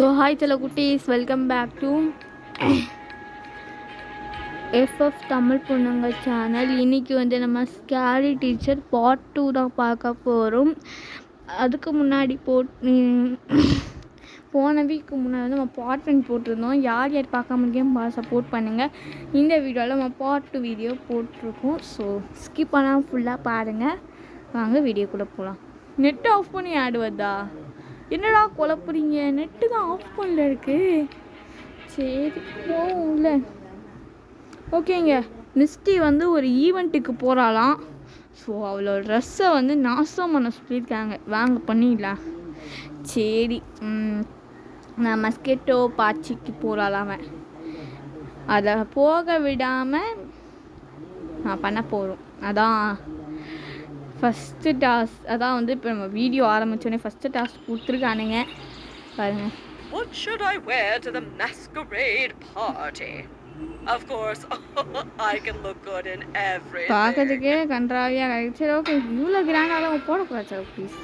So hi சில குட்டீஸ், welcome back to FF Tamil பொண்ணுங்க சேனல். இன்றைக்கி வந்து நம்ம ஸ்கேரி டீச்சர் பார்ட் 2 தான் பார்க்க போகிறோம். அதுக்கு முன்னாடி போன வீக்கு முன்னாடி வந்து நம்ம பார்ட் 1 போட்டிருந்தோம். யார் யார் பார்க்க முடியும் சப்போர்ட் பண்ணுங்கள். இந்த வீடியோவில் நம்ம பார்ட் 2 வீடியோ போட்டிருக்கோம். ஸோ ஸ்கிப் பண்ணாமல் ஃபுல்லாக பாருங்கள். வாங்க வீடியோக்குள்ளே போகலாம். நெட் ஆஃப் பண்ணி ஆடுவதா? என்னடா குழப்புறீங்க? நெட்டு தான் ஆஃப் பண்ணல இருக்கு. சரி போகல. ஓகேங்க, மிஸ்டி வந்து ஒரு ஈவெண்ட்டுக்கு போகிறாளாம். ஸோ அவளோட ட்ரெஸ்ஸை வந்து நாசம் பண்ண சொல்லியிருக்காங்க. வாங்க பண்ணிடலாம். சரி, நான் மஸ்கெட்டோ பாச்சிக்கு போகிறாளாம். அவன் அதை போக விடாமல் நான் பண்ண போகிறோம். அதான் ஃபஸ்ட்டு டாஸ்க். அதான் வந்து இப்போ நம்ம வீடியோ ஆரம்பித்தோடனே ஃபஸ்ட்டு டாஸ்க் கொடுத்துருக்கானுங்க பாருங்க. What should I wear to the masquerade party? Of course, I can look good in everything. பார்க்கறதுக்கே கன்றாவியாக கிடையாது. சரி ஓகே, இவ்வளோ கிராண்டாலாம் போடக்கூடாது சார், ப்ளீஸ்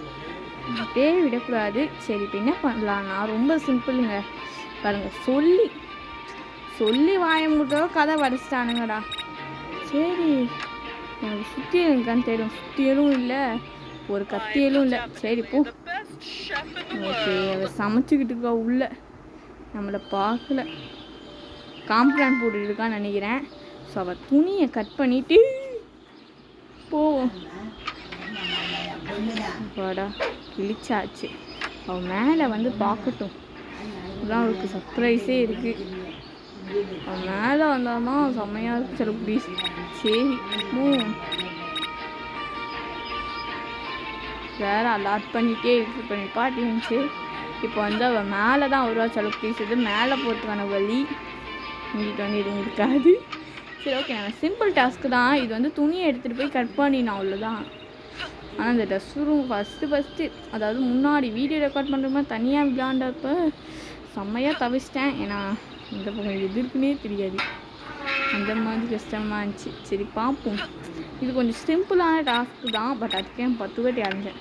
அப்படியே விடக்கூடாது. சரி இப்போ என்ன பண்ணலான்னா ரொம்ப சிம்பிளுங்க. பாருங்கள், சொல்லி வாய முட்டோ கதை வடிச்சிட்டானுங்கடா. சரி, எனக்கு சுற்றி இருக்கான்னு தெரியும். சுத்தியலும் இல்லை, ஒரு கத்தியலும் இல்லை. சரி போ. ஓகே, அவள் சமைச்சிக்கிட்டு இருக்கா உள்ள, நம்மளை பார்க்கல. காம்ப்ளான் போட்டு இருக்கான்னு நினைக்கிறேன். ஸோ அவள் துணியை கட் பண்ணிட்டு போவோம். வாடா, கிழிச்சாச்சு. அவள் மேலே வந்து பார்க்கட்டும். இதுதான் அவளுக்கு சர்ப்ரைஸே இருக்குது. அவன் மேலே வந்தால்தான் செம்மையாக இருக்கு சார் ப்ளீஸ். சரி வேறு அலாட் பண்ணிகிட்டே இருக்கு. இப்போ நிப்பாட்டி இருந்துச்சு. இப்போ வந்து அவள் மேலே தான் வருவா சார் ப்ளீஸ். இது மேலே போகிறதுக்கான வழி இங்கிட்ட வந்து எதுவும் இருக்காது. சரி ஓகே, நான் சிம்பிள் டாஸ்க்கு தான். இது வந்து துணியை எடுத்துகிட்டு போய் கட் பண்ணிடணும், அவ்வளோதான். ஆனால் இந்த ட்ரெஸ் ரூம் ஃபஸ்ட்டு அதாவது முன்னாடி வீடியோ ரெக்கார்ட் பண்ணுற மாதிரி தனியாக விளையாண்டப்போ செம்மையாக தவிச்சிட்டேன். ஏன்னா இந்த பக்கம் எது இருக்குன்னே தெரியாது, அந்த மாதிரி கஷ்டமாக இருந்துச்சு. சரி பார்ப்போம். இது கொஞ்சம் சிம்பிளான டாஸ்க்கு தான், பட் அதுக்கே 10 வாட்டி அரைஞ்சேன்.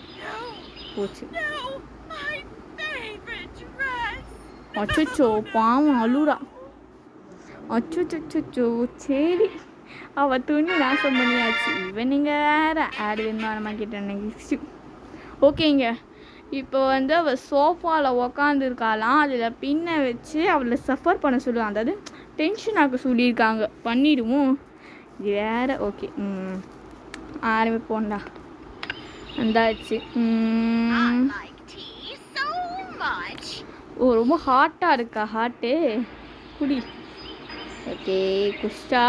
போச்சு. அச்சோ பாவம் அழுறா. அச்சோ. சரி, அவள் துணி நாசம் பண்ணியாச்சு. இவனுங்க வேறு ஆடு வேணுமா கேட்டேன் நெக்ஸ்ட்டு. ஓகேங்க, இப்போ வந்து அவள் சோஃபாவில் உக்காந்துருக்காளாம். அதில் பின்ன வச்சு அவளை சஃபர் பண்ண சொல்லுவாங்க, அதாவது டென்ஷன் ஆக்க சொல்லியிருக்காங்க. பண்ணிடுவோம். இது வேறு. ஓகே, ஆரம்பிப்போண்டா. வந்தாச்சு. ஓ, ரொம்ப ஹாட்டாக இருக்கா? ஹாட்டு குடி. ஓகே, குஷ்டா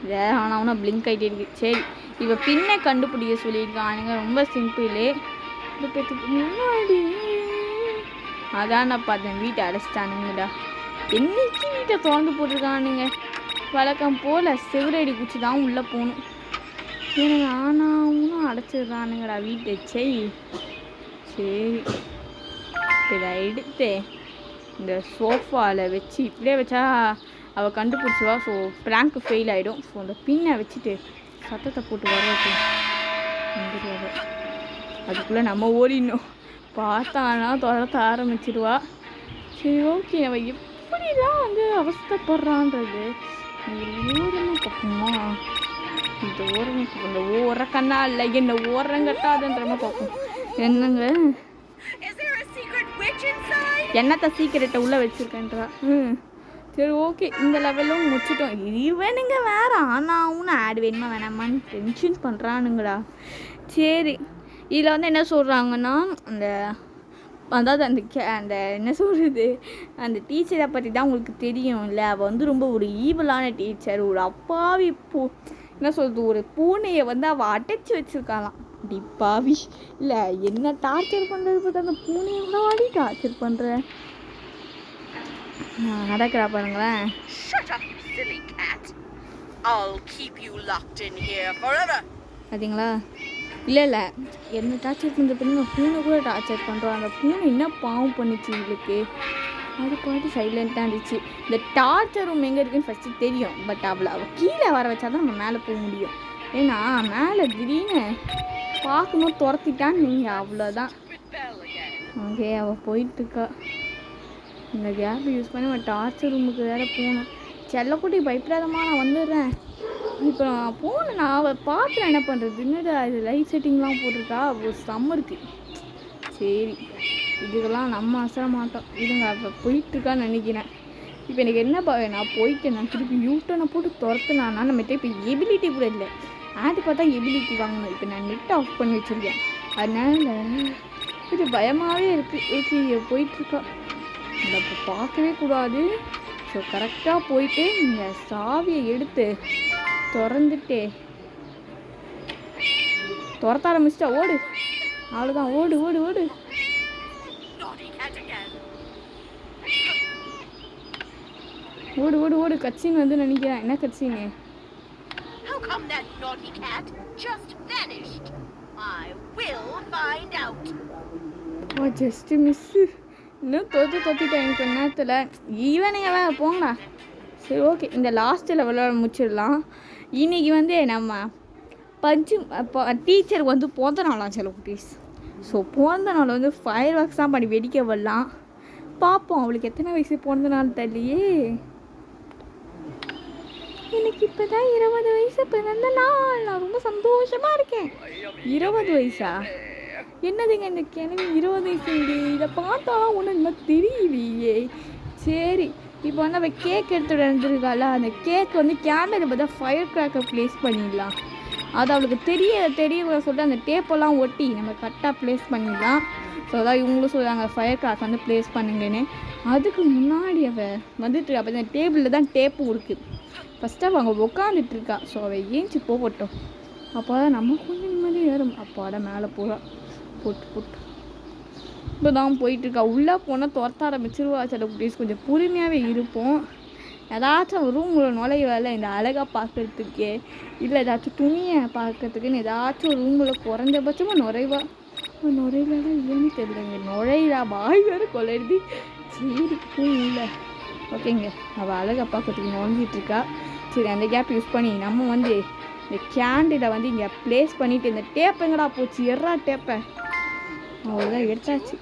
வேறு. ஆனால் பிளிங்க் ஆகிட்டே இருக்கு. சரி, இப்போ பின்ன கண்டுபிடிக்க சொல்லியிருக்கானுங்க. ரொம்ப சிம்பிளு. முன்னாடி அதான் நான் பார்த்தேன், வீட்டை அடைச்சிட்டானுங்கடா. என்னைக்கு வீட்டை திறந்து போட்டிருக்கானுங்க. வழக்கம் போல் செவரடி குச்சி தான் உள்ளே போகணும். எனக்கு ஆனாவும் அடைச்சிடுறானுங்கடா வீட்டை. சரி இதை எடுத்து இந்த சோஃபாவில் வச்சு இப்படியே வச்சா அவள் கண்டுபிடிச்சிவா. ஸோ ப்ராங்க்கு ஃபெயில் ஆகிடும். ஸோ அந்த பின்னை வச்சுட்டு சத்தத்தை போட்டு வர வந்துடுவா. அதுக்குள்ளே நம்ம ஓடிடணும். பார்த்தானா துரத்த ஆரம்பிச்சிடுவா. சரி ஓகே, நம்ம எப்படிலாம் வந்து அவஸ்தைப்படுறான்றது ஓரமாக பார்ப்போமா? இந்த ஓரமாக இந்த ஓர கண்ணா இல்லை, என்ன ஓரங்கட்டாதுன்றமா பார்ப்போம். என்னங்க என்னத்த சீக்கிரட்டை உள்ளே வச்சுருக்கேன்றா. சரி ஓகே, இந்த லெவலும் முடிச்சிட்டோம். இவனுங்க வேறு ஆனாவும் ஆடு வேணுமா வேணாமான்னு டென்ஷன் பண்ணுறானுங்கடா. சரி, இதில் வந்து என்ன சொல்கிறாங்கன்னா, அதாவது அந்த என்ன சொல்கிறது, அந்த டீச்சரை பற்றி தான் உங்களுக்கு தெரியும் இல்லை? அவள் வந்து ரொம்ப ஒரு ஈவலான டீச்சர். ஒரு அப்பாவி என்ன சொல்கிறது, ஒரு பூனையை வந்து அவள் அடைச்சி வச்சுருக்காளாம். அப்படி பாவி இல்லை, என்ன டார்ச்சர் பண்ணுறது பார்த்தா அந்த பூனையை வாடி டார்ச்சர் பண்ணுறேன். நடக்கிறா பாருங்களேன். பார்த்தீங்களா? இல்லை என்ன டார்ச்சர் பண்ணுறது, பூனை கூட டார்ச்சர் பண்ணுறோம். அந்த பூனை என்ன பாவம் பண்ணிச்சு இவளுக்கு? அது பாட்டு சைலண்ட்டாக இருந்துச்சு. இந்த டார்ச்சர் ரூம் எங்கே இருக்குன்னு ஃபஸ்ட்டு தெரியும். பட் அவள் கீழே வர வச்சா தான் நம்ம மேலே போக முடியும். ஏன்னா மேலே திடீர்னு பார்க்கணும் துரத்திட்டான்னு நீங்கள், அவ்வளோதான். ஓகே, அவள் போயிட்டுருக்கா. இந்த கேப் யூஸ் பண்ணி அவன் டார்ச்சர் ரூமுக்கு வேறு போகணும். செல்லக்குட்டி பயப்படாதம்மா நான் வந்துடுறேன். இப்போ நான் போனேன், நான் அவள் பார்த்துறேன் என்ன பண்ணுறது. என்னடா அது லைட் செட்டிங்லாம் போட்டிருக்கா, ஒரு சம்மருக்கு. சரி இதுக்கெல்லாம் நம்ம அசர மாட்டோம், இதுங்க அவள் போயிட்டுருக்கான்னு நினைக்கிறேன். இப்போ எனக்கு என்ன நான் போயிட்டேன், நான் திருப்பி யூட்டனை போட்டு துரத்துனானா நம்மகிட்ட இப்போ எபிலிட்டி கூட இல்லை. ஆடு பார்த்தா எபிலிட்டி வாங்கணும். இப்போ நான் நெட் ஆஃப் பண்ணி வச்சுருக்கேன், அதனால இது பயமாகவே இருக்குது. ஓகே போயிட்டுருக்கா, இதை இப்போ பார்க்கவே கூடாது. ஸோ கரெக்டாக போயிட்டு இந்த சாவியை எடுத்து திறந்துட்டு துரத்த ஆரம்பிச்சிட்டா. ஓடு, அவ்வளோதான், ஓடு ஓடு ஓடு. ஓடு ஓடு ஓடு. கட்சின்னு வந்து நினைக்கிறேன். என்ன கட்சின்னு? Just miss. இன்னும் தொத்திட்டேன் எனக்கு நேரத்தில். ஈவனிங்க வேறு போங்கண்ணா. சரி ஓகே, இந்த லாஸ்ட் லெவலில் முடிச்சிடலாம். இன்றைக்கி வந்து நம்ம டீச்சர் வந்து பிறந்த நாளாம் சில குட்டீஸ். ஸோ பிறந்த நாள் வந்து ஃபயர் ஒர்க்ஸ் தான் பண்ணி வெடிக்க வரலாம். பார்ப்போம் அவளுக்கு எத்தனை வயசு பிறந்த நாள் தெரியலையே. எனக்கு இப்போ தான் 20 வயசு பிறந்த நாள். நான் ரொம்ப சந்தோஷமாக இருக்கேன். 20 வயசா? என்னதுங்க இந்த கிழமை 20 வயசு? இதை பார்த்தாலும் ஒன்றும் இன்னும் தெரியலையே. சரி இப்போ வந்து அவள் கேக் எடுத்துகிட்டு வந்துருக்காள். அந்த கேக் வந்து கேண்டில் பார்த்தா ஃபயர் கிராக்கர் ப்ளேஸ் பண்ணிடலாம். அது அவளுக்கு தெரியக்கூட சொல்லிட்டு அந்த டேப்பெல்லாம் ஒட்டி நம்ம கரெக்டாக ப்ளேஸ் பண்ணிடலாம். ஸோ அதான் இவங்களும் சொல்கிறாங்க ஃபயர் கிராக் வந்து ப்ளேஸ் பண்ணுங்கன்னு. அதுக்கு முன்னாடி அவள் வந்துட்டு அப்போ இந்த டேபிளில் தான் டேப்பும் இருக்குது. ஃபஸ்ட்டு அவள் அங்கே உட்காந்துட்ருக்கா. ஸோ அவள் ஏஞ்சி போகட்டும், அப்போ தான் நம்ம கொஞ்சம் நிம்மதி ஏறும். அப்பாட மேலே போட்டு இப்போ தான் போயிட்டுருக்கா. உள்ளே போனால் துரத்த ஆரம்பிச்சிருவா. சில குட்டீஸ் கொஞ்சம் பொறுமையாகவே இருப்போம். ஏதாச்சும் ரூமில் நுழையல இந்த அழகாக பார்க்குறதுக்கே இல்லை ஏதாச்சும் துணியை பார்க்கறதுக்குன்னு ஏதாச்சும் ஒரு ரூமில் குறைஞ்சபட்சமாக நுழையிலாம் இல்லைன்னு தெரியலங்க. நுழையிறா பாய் வேறு கொள்ளையுது. சரி இல்லை ஓகேங்க, அவள் அழகாக பார்க்கறதுக்கு நுழைஞ்சிட்ருக்கா. சரி அந்த கேப் யூஸ் பண்ணி நம்ம வந்து இந்த கேண்டிலை வந்து இங்கே ப்ளேஸ் பண்ணிவிட்டு இந்த டேப் எங்கடா போச்சு, எறா டேப்பை அவ்வளோதான் எடுத்தாச்சு.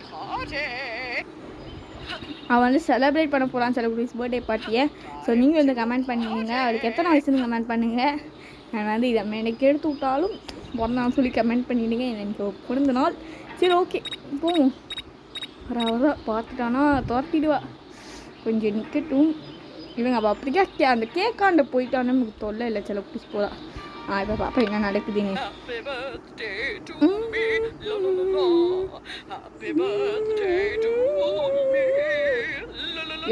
அவள் வந்து செலிப்ரேட் பண்ண போகிறான் சில குட்டீஸ் பர்த்டே பார்ட்டியை. ஸோ நீங்கள் வந்து கமெண்ட் பண்ணிடுங்க அவளுக்கு எத்தனை வயசுன்னு கமெண்ட் பண்ணுங்கள். நான் வந்து இதை எனக்கு எடுத்து விட்டாலும் பிறந்தாலும் சொல்லி கமெண்ட் பண்ணிவிடுங்க. எனக்கு பிறந்த நாள். சரி ஓகே போவோம். வர பார்த்துட்டானா துரத்திடுவா. கொஞ்சம் நிற்கட்டும் இவங்க. அப்போ அப்படிக்கா அந்த கேக்காண்ட போயிட்டான்னு நமக்கு தொல்லை இல்லை. சில குட்டீஸ் போதா இப்போ பாப்பா என்ன நடக்குதுங்க.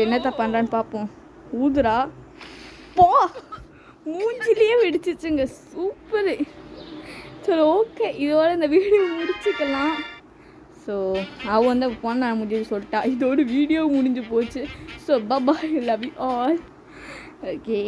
என்னத்த பண்ணுறான்னு பார்ப்போம். ஊதுரா போ, மூஞ்சிலேயே வெடிச்சிச்சுங்க. சூப்பரு. சரி ஓகே, இதோட இந்த வீடியோ முடிச்சுக்கலாம். ஸோ அவள் வந்து போன முடிஞ்சு சொல்லிட்டா. இதோட வீடியோ முடிஞ்சு போச்சு. So bye, love you all. Okay.